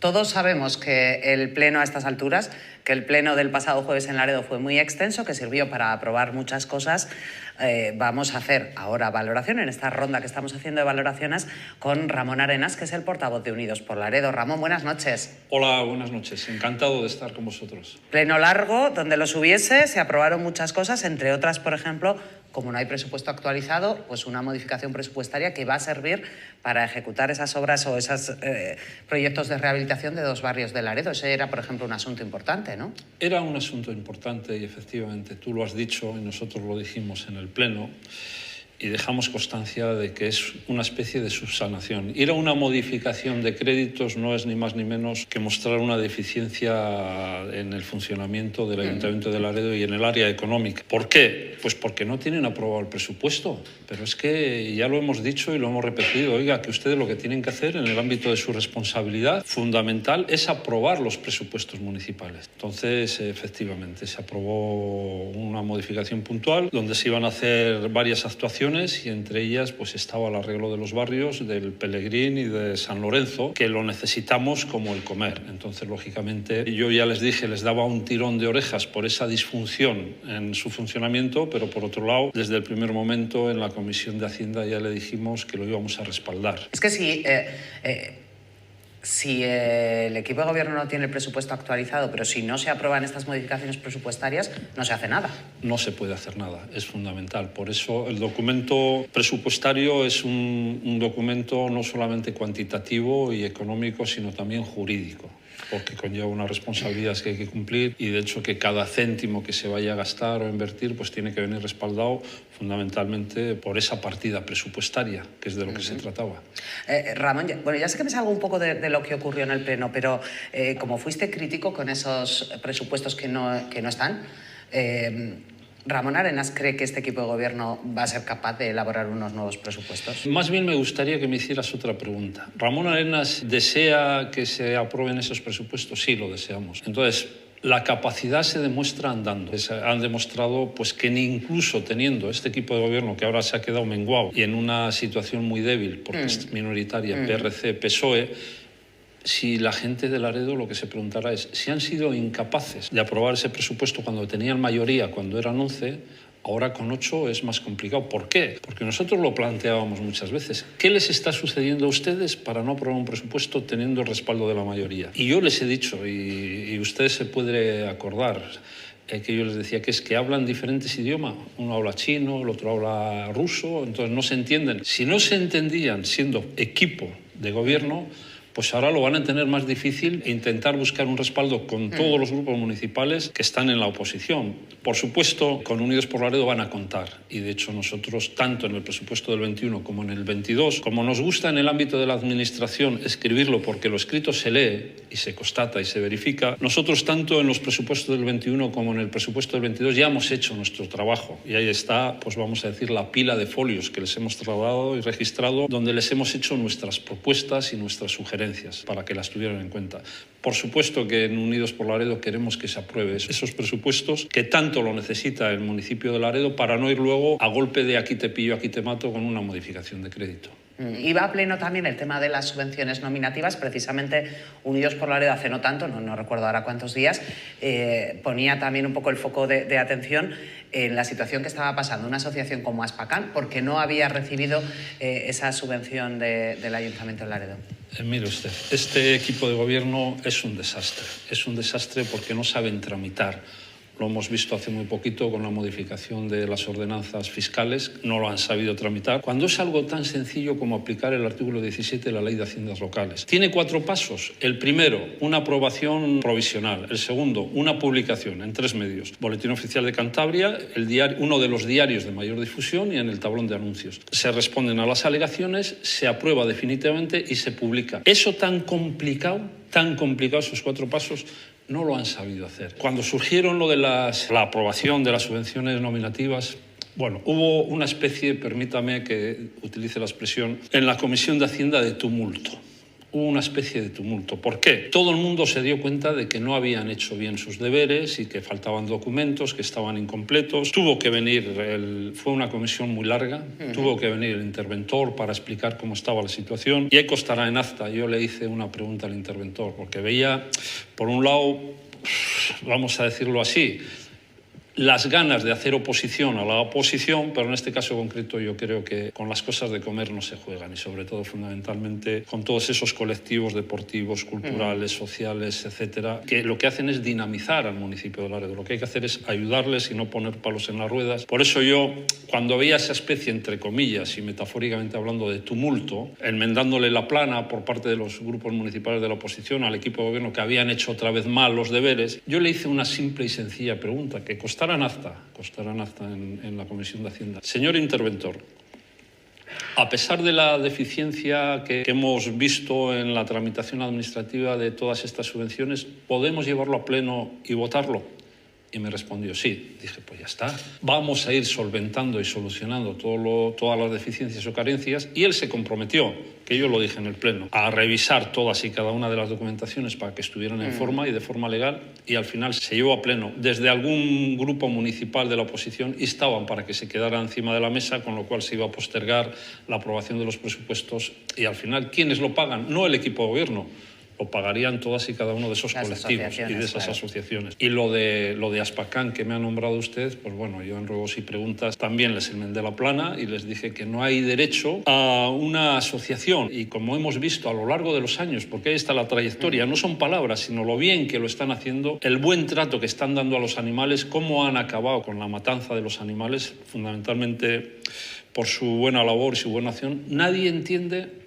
Todos sabemos que el pleno a estas alturas, que el pleno del pasado jueves en Laredo fue muy extenso, que sirvió para aprobar muchas cosas. Vamos a hacer ahora valoración, en esta ronda que estamos haciendo de valoraciones, con Ramón Arenas, que es el portavoz de Unidos por Laredo. Ramón, buenas noches. Hola, buenas noches. Encantado de estar con vosotros. Pleno largo, donde los hubiese, se aprobaron muchas cosas, entre otras, por ejemplo, como no hay presupuesto actualizado, pues una modificación presupuestaria que va a servir para ejecutar esas obras o esos proyectos de rehabilitación de 2 barrios de Laredo. Ese era, por ejemplo, un asunto importante, ¿no? Era un asunto importante y efectivamente tú lo has dicho y nosotros lo dijimos en el Pleno y dejamos constancia de que es una especie de subsanación. Ir a una modificación de créditos no es ni más ni menos que mostrar una deficiencia en el funcionamiento del Ayuntamiento de Laredo y en el área económica. ¿Por qué? Pues porque no tienen aprobado el presupuesto. Pero es que ya lo hemos dicho y lo hemos repetido. Oiga, que ustedes lo que tienen que hacer en el ámbito de su responsabilidad fundamental es aprobar los presupuestos municipales. Entonces, efectivamente, se aprobó una modificación puntual donde se iban a hacer varias actuaciones y entre ellas pues estaba el arreglo de los barrios del Pelegrín y de San Lorenzo, que lo necesitamos como el comer. Entonces, lógicamente, yo ya les dije, les daba un tirón de orejas por esa disfunción en su funcionamiento, pero por otro lado, desde el primer momento en la Comisión de Hacienda ya le dijimos que lo íbamos a respaldar. Es que si el equipo de gobierno no tiene el presupuesto actualizado, pero si no se aprueban estas modificaciones presupuestarias, no se hace nada. No se puede hacer nada, es fundamental. Por eso el documento presupuestario es un documento no solamente cuantitativo y económico, sino también jurídico, porque conlleva unas responsabilidades que hay que cumplir y de hecho que cada céntimo que se vaya a gastar o invertir pues tiene que venir respaldado fundamentalmente por esa partida presupuestaria, que es de lo que se trataba. Ramón, ya sé que me salgo un poco de lo que ocurrió en el Pleno, pero como fuiste crítico con esos presupuestos que no están, ¿Ramón Arenas cree que este equipo de gobierno va a ser capaz de elaborar unos nuevos presupuestos? Más bien me gustaría que me hicieras otra pregunta. ¿Ramón Arenas desea que se aprueben esos presupuestos? Sí, lo deseamos. Entonces, la capacidad se demuestra andando. Han demostrado pues, que incluso teniendo este equipo de gobierno que ahora se ha quedado menguado y en una situación muy débil, porque es minoritaria, PRC, PSOE, si la gente de Laredo lo que se preguntará es si han sido incapaces de aprobar ese presupuesto cuando tenían mayoría, cuando eran 11, ahora con 8 es más complicado. ¿Por qué? Porque nosotros lo planteábamos muchas veces. ¿Qué les está sucediendo a ustedes para no aprobar un presupuesto teniendo el respaldo de la mayoría? Y yo les he dicho, y ustedes se pueden acordar, que yo les decía que es que hablan diferentes idiomas. Uno habla chino, el otro habla ruso, entonces no se entienden. Si no se entendían siendo equipo de gobierno, pues ahora lo van a tener más difícil e intentar buscar un respaldo con todos los grupos municipales que están en la oposición. Por supuesto, con Unidos por Laredo van a contar. Y de hecho nosotros, tanto en el presupuesto del 21 como en el 22, como nos gusta en el ámbito de la administración escribirlo porque lo escrito se lee y se constata y se verifica, nosotros tanto en los presupuestos del 21 como en el presupuesto del 22 ya hemos hecho nuestro trabajo. Y ahí está, pues vamos a decir, la pila de folios que les hemos trasladado y registrado, donde les hemos hecho nuestras propuestas y nuestras sugerencias para que las tuvieran en cuenta. Por supuesto que en Unidos por Laredo queremos que se apruebe esos presupuestos que tanto lo necesita el municipio de Laredo para no ir luego a golpe de aquí te pillo, aquí te mato con una modificación de crédito. Iba a pleno también el tema de las subvenciones nominativas. Precisamente Unidos por Laredo hace no tanto, no recuerdo ahora cuántos días, ponía también un poco el foco de atención en la situación que estaba pasando una asociación como Aspacán porque no había recibido esa subvención del Ayuntamiento de Laredo. Mire usted, este equipo de gobierno es un desastre. Es un desastre porque no saben tramitar. Lo hemos visto hace muy poquito con la modificación de las ordenanzas fiscales, no lo han sabido tramitar, cuando es algo tan sencillo como aplicar el artículo 17 de la Ley de Haciendas Locales. Tiene 4 pasos. El primero, una aprobación provisional. El segundo, una publicación en 3 medios. Boletín Oficial de Cantabria, uno de los diarios de mayor difusión y en el tablón de anuncios. Se responden a las alegaciones, se aprueba definitivamente y se publica. Eso tan complicado, esos 4 pasos, no lo han sabido hacer. Cuando surgieron lo de la aprobación de las subvenciones nominativas, bueno, hubo una especie, permítame que utilice la expresión, en la Comisión de Hacienda de tumulto. hubo una especie de tumulto. ¿Por qué? Todo el mundo se dio cuenta de que no habían hecho bien sus deberes y que faltaban documentos, que estaban incompletos. Tuvo que venir, fue una comisión muy larga, tuvo que venir el interventor para explicar cómo estaba la situación. Y ahí constará en acta, yo le hice una pregunta al interventor, porque veía, por un lado, vamos a decirlo así, las ganas de hacer oposición a la oposición, pero en este caso concreto yo creo que con las cosas de comer no se juegan y sobre todo fundamentalmente con todos esos colectivos deportivos, culturales, sociales, etcétera, que lo que hacen es dinamizar al municipio de Laredo. Lo que hay que hacer es ayudarles y no poner palos en las ruedas. Por eso yo, cuando veía esa especie, entre comillas y metafóricamente hablando, de tumulto, enmendándole la plana por parte de los grupos municipales de la oposición al equipo de gobierno que habían hecho otra vez mal los deberes, yo le hice una simple y sencilla pregunta que costarán acta en la Comisión de Hacienda. Señor interventor, a pesar de la deficiencia que hemos visto en la tramitación administrativa de todas estas subvenciones, ¿podemos llevarlo a pleno y votarlo? Y me respondió sí. Dije, pues ya está. Vamos a ir solventando y solucionando todas las deficiencias o carencias. Y él se comprometió, que yo lo dije en el pleno, a revisar todas y cada una de las documentaciones para que estuvieran en forma y de forma legal. Y al final se llevó a pleno. Desde algún grupo municipal de la oposición instaban para que se quedara encima de la mesa, con lo cual se iba a postergar la aprobación de los presupuestos. Y al final, ¿quiénes lo pagan? No el equipo de gobierno. Lo pagarían todas y cada uno de esos colectivos y de esas asociaciones. Y lo de Aspacán, que me ha nombrado usted, pues bueno, yo en ruegos y preguntas también les enmendé la plana y les dije que no hay derecho a una asociación. Y como hemos visto a lo largo de los años, porque ahí está la trayectoria, no son palabras, sino lo bien que lo están haciendo, el buen trato que están dando a los animales, cómo han acabado con la matanza de los animales, fundamentalmente por su buena labor y su buena acción. Nadie entiende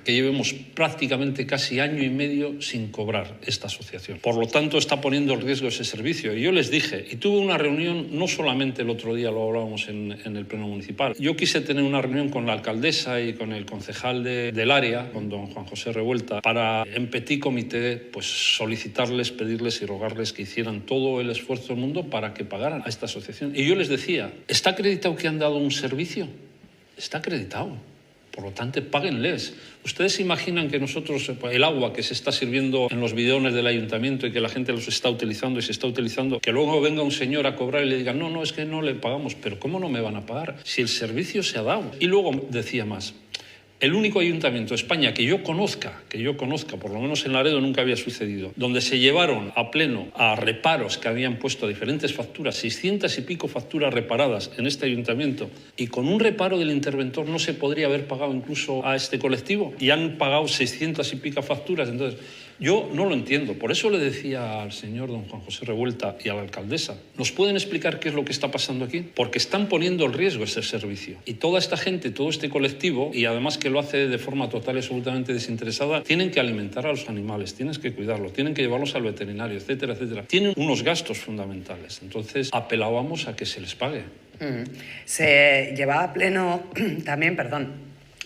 que llevemos prácticamente casi año y medio sin cobrar esta asociación. Por lo tanto, está poniendo en riesgo ese servicio. Y yo les dije, y tuve una reunión, no solamente el otro día lo hablábamos en el pleno municipal, yo quise tener una reunión con la alcaldesa y con el concejal del área, con don Juan José Revuelta, para en petit comité pues, solicitarles, pedirles y rogarles que hicieran todo el esfuerzo del mundo para que pagaran a esta asociación. Y yo les decía, ¿está acreditado que han dado un servicio? Está acreditado. Por lo tanto, páguenles. ¿Ustedes se imaginan que nosotros, el agua que se está sirviendo en los bidones del ayuntamiento y que la gente los está utilizando y se está utilizando, que luego venga un señor a cobrar y le diga, no, es que no le pagamos? ¿Pero cómo no me van a pagar si el servicio se ha dado? Y luego decía más. El único ayuntamiento de España que yo conozca, por lo menos en Laredo nunca había sucedido, donde se llevaron a pleno a reparos que habían puesto diferentes facturas, 600 y pico facturas reparadas en este ayuntamiento, y con un reparo del interventor no se podría haber pagado incluso a este colectivo, y han pagado 600 y pico facturas. Entonces, yo no lo entiendo. Por eso le decía al señor don Juan José Revuelta y a la alcaldesa, ¿nos pueden explicar qué es lo que está pasando aquí? Porque están poniendo en riesgo ese servicio. Y toda esta gente, todo este colectivo, y además que lo hace de forma total y absolutamente desinteresada, tienen que alimentar a los animales, tienen que cuidarlos, tienen que llevarlos al veterinario, etcétera, etcétera. Tienen unos gastos fundamentales. Entonces, apelábamos a que se les pague. Se lleva a pleno también,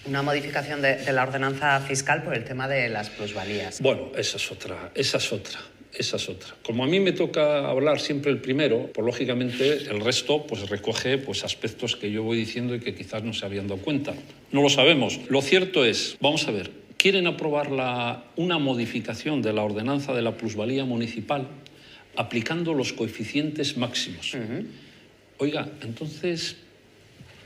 una modificación de la ordenanza fiscal por el tema de las plusvalías. Bueno, esa es otra. Como a mí me toca hablar siempre el primero, pues lógicamente el resto pues recoge pues aspectos que yo voy diciendo y que quizás no se habían dado cuenta. No lo sabemos. Lo cierto es, vamos a ver, quieren aprobar una modificación de la ordenanza de la plusvalía municipal aplicando los coeficientes máximos. Oiga, entonces,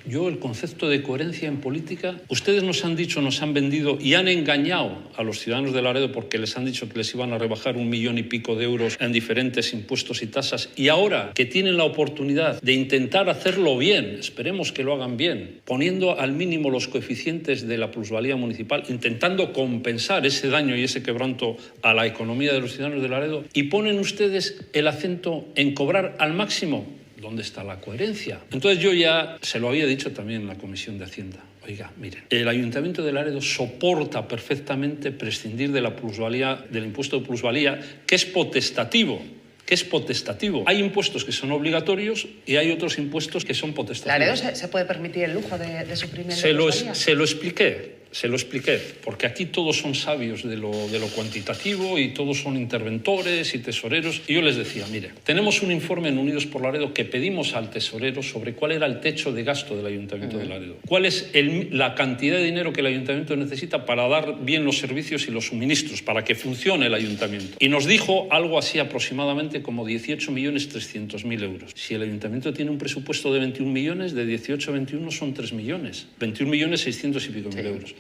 yo el concepto de coherencia en política, ustedes nos han dicho, nos han vendido y han engañado a los ciudadanos de Laredo porque les han dicho que les iban a rebajar 1 millón y pico de euros en diferentes impuestos y tasas, y ahora que tienen la oportunidad de intentar hacerlo bien, esperemos que lo hagan bien, poniendo al mínimo los coeficientes de la plusvalía municipal, intentando compensar ese daño y ese quebranto a la economía de los ciudadanos de Laredo, y ponen ustedes el acento en cobrar al máximo. ¿Dónde está la coherencia? Entonces yo ya se lo había dicho también en la Comisión de Hacienda. Oiga, miren, el Ayuntamiento de Laredo soporta perfectamente prescindir de la plusvalía, del impuesto de plusvalía, que es potestativo. Hay impuestos que son obligatorios y hay otros impuestos que son potestativos. ¿Laredo se puede permitir el lujo de suprimir la plusvalía? Se lo expliqué. Se lo expliqué, porque aquí todos son sabios de lo cuantitativo y todos son interventores y tesoreros. Y yo les decía, mire, tenemos un informe en Unidos por Laredo que pedimos al tesorero sobre cuál era el techo de gasto del Ayuntamiento de Laredo. Cuál es la cantidad de dinero que el Ayuntamiento necesita para dar bien los servicios y los suministros, para que funcione el Ayuntamiento. Y nos dijo algo así aproximadamente como 18.300.000 euros. Si el Ayuntamiento tiene un presupuesto de 21 millones, de 18 a 21 son 3 millones. 21.600.000 y pico mil euros.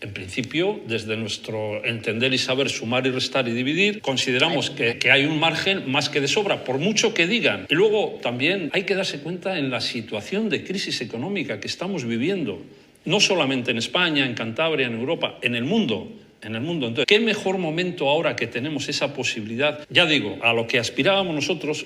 En principio, desde nuestro entender y saber sumar y restar y dividir, consideramos que hay un margen más que de sobra, por mucho que digan. Y luego también hay que darse cuenta en la situación de crisis económica que estamos viviendo, no solamente en España, en Cantabria, en Europa, en el mundo. Entonces, ¿qué mejor momento ahora que tenemos esa posibilidad? Ya digo, a lo que aspirábamos nosotros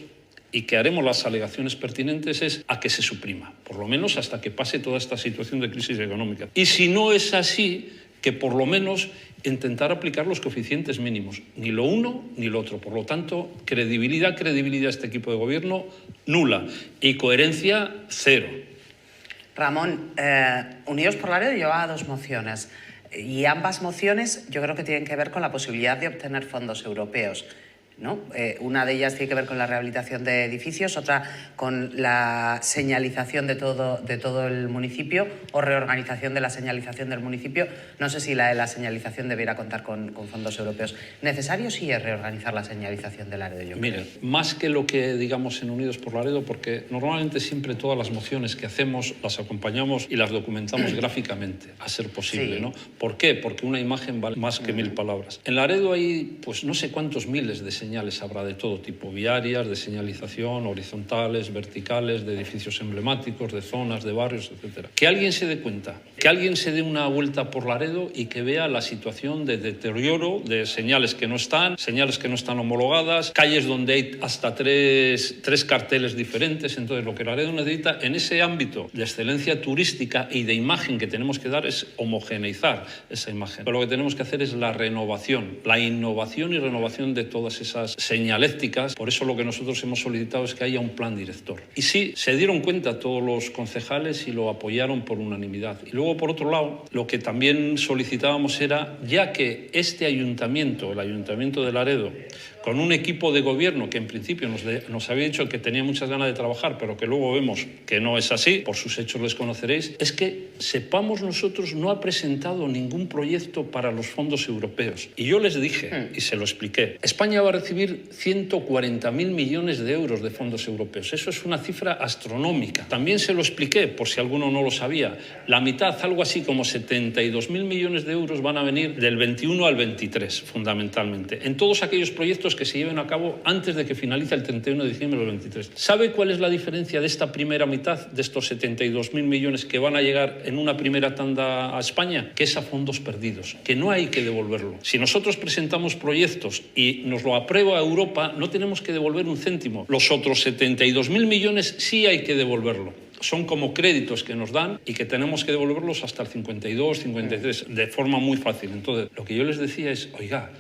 y que haremos las alegaciones pertinentes es a que se suprima, por lo menos hasta que pase toda esta situación de crisis económica. Y si no es así, que por lo menos intentar aplicar los coeficientes mínimos, ni lo uno ni lo otro. Por lo tanto, credibilidad a este equipo de gobierno nula y coherencia cero. Ramón, Unidos por Laredo llevaba 2 mociones y ambas mociones yo creo que tienen que ver con la posibilidad de obtener fondos europeos, ¿no? Una de ellas tiene que ver con la rehabilitación de edificios, otra con la señalización de todo el municipio o reorganización de la señalización del municipio. No sé si la de la señalización debiera contar con fondos europeos. ¿Necesario sí es reorganizar la señalización de Laredo? Mire, más que lo que digamos en Unidos por Laredo, porque normalmente siempre todas las mociones que hacemos las acompañamos y las documentamos gráficamente, a ser posible, sí, ¿no? ¿Por qué? Porque una imagen vale más que 1000 palabras. En Laredo hay, pues no sé cuántos miles de señales habrá de todo tipo, viarias, de señalización, horizontales, verticales, de edificios emblemáticos, de zonas, de barrios, etc. Que alguien se dé cuenta, que alguien se dé una vuelta por Laredo y que vea la situación de deterioro de señales que no están homologadas, calles donde hay hasta tres carteles diferentes. Entonces, lo que Laredo necesita en ese ámbito de excelencia turística y de imagen que tenemos que dar es homogeneizar esa imagen. Pero lo que tenemos que hacer es la renovación, la innovación y renovación de todas esas señalécticas. Por eso lo que nosotros hemos solicitado es que haya un plan director. Y sí, se dieron cuenta todos los concejales y lo apoyaron por unanimidad. Y luego, por otro lado, lo que también solicitábamos era, ya que este ayuntamiento, el Ayuntamiento de Laredo, con un equipo de gobierno que en principio nos había dicho que tenía muchas ganas de trabajar, pero que luego vemos que no es así, por sus hechos les conoceréis, es que sepamos nosotros no ha presentado ningún proyecto para los fondos europeos. Y yo les dije, y se lo expliqué, España va a recibir 140.000 millones de euros de fondos europeos. Eso es una cifra astronómica. También se lo expliqué, por si alguno no lo sabía. La mitad, algo así como 72.000 millones de euros van a venir del 21 al 23, fundamentalmente, en todos aquellos proyectos que se lleven a cabo antes de que finalice el 31 de diciembre del 23. ¿Sabe cuál es la diferencia de esta primera mitad, de estos 72.000 millones que van a llegar en una primera tanda a España? Que es a fondos perdidos, que no hay que devolverlo. Si nosotros presentamos proyectos y nos lo aprueba Europa, no tenemos que devolver un céntimo. Los otros 72.000 millones sí hay que devolverlo. Son como créditos que nos dan y que tenemos que devolverlos hasta el 52, 53, de forma muy fácil. Entonces, lo que yo les decía es, oiga,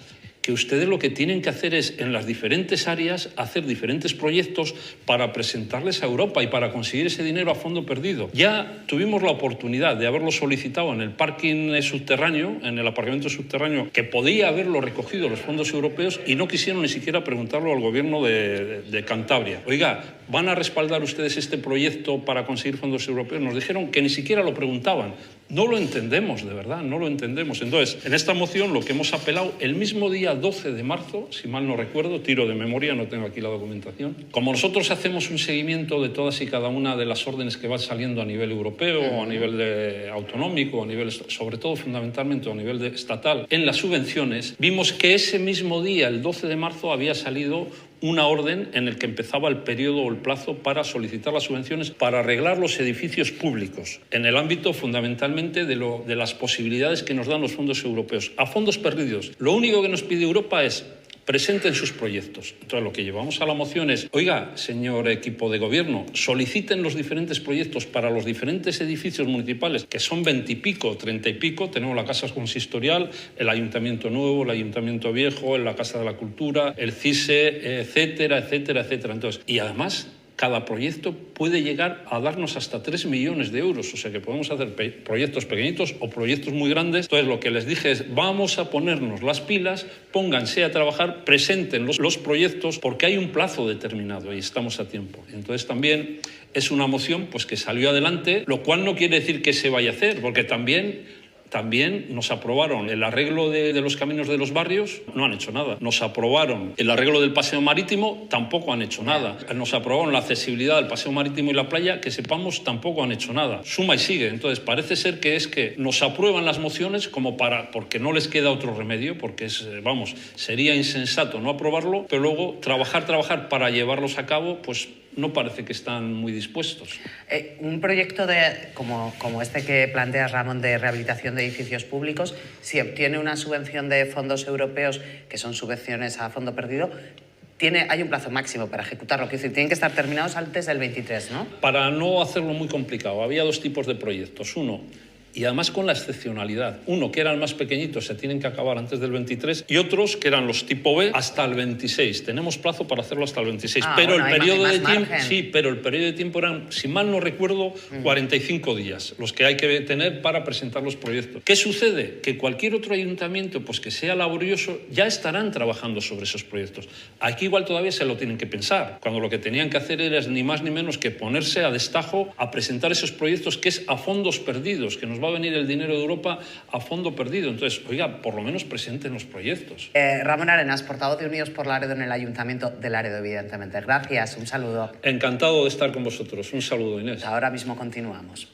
que ustedes lo que tienen que hacer es, en las diferentes áreas, hacer diferentes proyectos para presentarles a Europa y para conseguir ese dinero a fondo perdido. Ya tuvimos la oportunidad de haberlo solicitado en el parking subterráneo, en el aparcamiento subterráneo, que podía haberlo recogido los fondos europeos y no quisieron ni siquiera preguntarlo al gobierno de Cantabria. Oiga, ¿van a respaldar ustedes este proyecto para conseguir fondos europeos? Nos dijeron que ni siquiera lo preguntaban. No lo entendemos, de verdad, no lo entendemos. Entonces, en esta moción lo que hemos apelado, el mismo día 12 de marzo, si mal no recuerdo, tiro de memoria, no tengo aquí la documentación, como nosotros hacemos un seguimiento de todas y cada una de las órdenes que van saliendo a nivel europeo, o a nivel autonómico, a nivel, sobre todo fundamentalmente a nivel estatal, en las subvenciones, vimos que ese mismo día, el 12 de marzo, había salido una orden en el que empezaba el periodo o el plazo para solicitar las subvenciones para arreglar los edificios públicos, en el ámbito fundamentalmente de las posibilidades que nos dan los fondos europeos. A fondos perdidos, lo único que nos pide Europa es presenten sus proyectos. Entonces, lo que llevamos a la moción es, oiga, señor equipo de gobierno, soliciten los diferentes proyectos para los diferentes edificios municipales, que son 20 y pico, 30 y pico. Tenemos la Casa Consistorial, el Ayuntamiento Nuevo, el Ayuntamiento Viejo, la Casa de la Cultura, el CISE, etcétera, etcétera, etcétera. Entonces, y además, cada proyecto puede llegar a darnos hasta 3 millones de euros, o sea que podemos hacer proyectos pequeñitos o proyectos muy grandes. Entonces lo que les dije es, vamos a ponernos las pilas, pónganse a trabajar, presenten los proyectos, porque hay un plazo determinado y estamos a tiempo. Entonces también es una moción pues, que salió adelante, lo cual no quiere decir que se vaya a hacer, porque también nos aprobaron el arreglo de los caminos de los barrios, no han hecho nada. Nos aprobaron el arreglo del paseo marítimo, tampoco han hecho nada. Nos aprobaron la accesibilidad del paseo marítimo y la playa, que sepamos, tampoco han hecho nada. Suma y sigue. Entonces parece ser que es que nos aprueban las mociones porque no les queda otro remedio, porque sería insensato no aprobarlo, pero luego trabajar para llevarlos a cabo, pues no parece que están muy dispuestos. Un proyecto como este que planteas, Ramón, de rehabilitación de edificios públicos, si obtiene una subvención de fondos europeos, que son subvenciones a fondo perdido, hay un plazo máximo para ejecutarlo. Quiero decir, tienen que estar terminados antes del 23, ¿no? Para no hacerlo muy complicado, había dos tipos de proyectos. Uno, y además con la excepcionalidad. Uno, que eran más pequeñitos, se tienen que acabar antes del 23, y otros, que eran los tipo B, hasta el 26. Tenemos plazo para hacerlo hasta el 26. Pero el periodo de tiempo, sí, pero el periodo de tiempo eran, si mal no recuerdo, 45 días, los que hay que tener para presentar los proyectos. ¿Qué sucede? Que cualquier otro ayuntamiento, pues que sea laborioso, ya estarán trabajando sobre esos proyectos. Aquí igual todavía se lo tienen que pensar, cuando lo que tenían que hacer era ni más ni menos que ponerse a destajo a presentar esos proyectos, que es a fondos perdidos, que nos va a venir el dinero de Europa a fondo perdido. Entonces, oiga, por lo menos presenten los proyectos. Ramón Arenas, portavoz de Unidos por Laredo en el Ayuntamiento de Laredo, evidentemente. Gracias, un saludo. Encantado de estar con vosotros. Un saludo, Inés. Ahora mismo continuamos.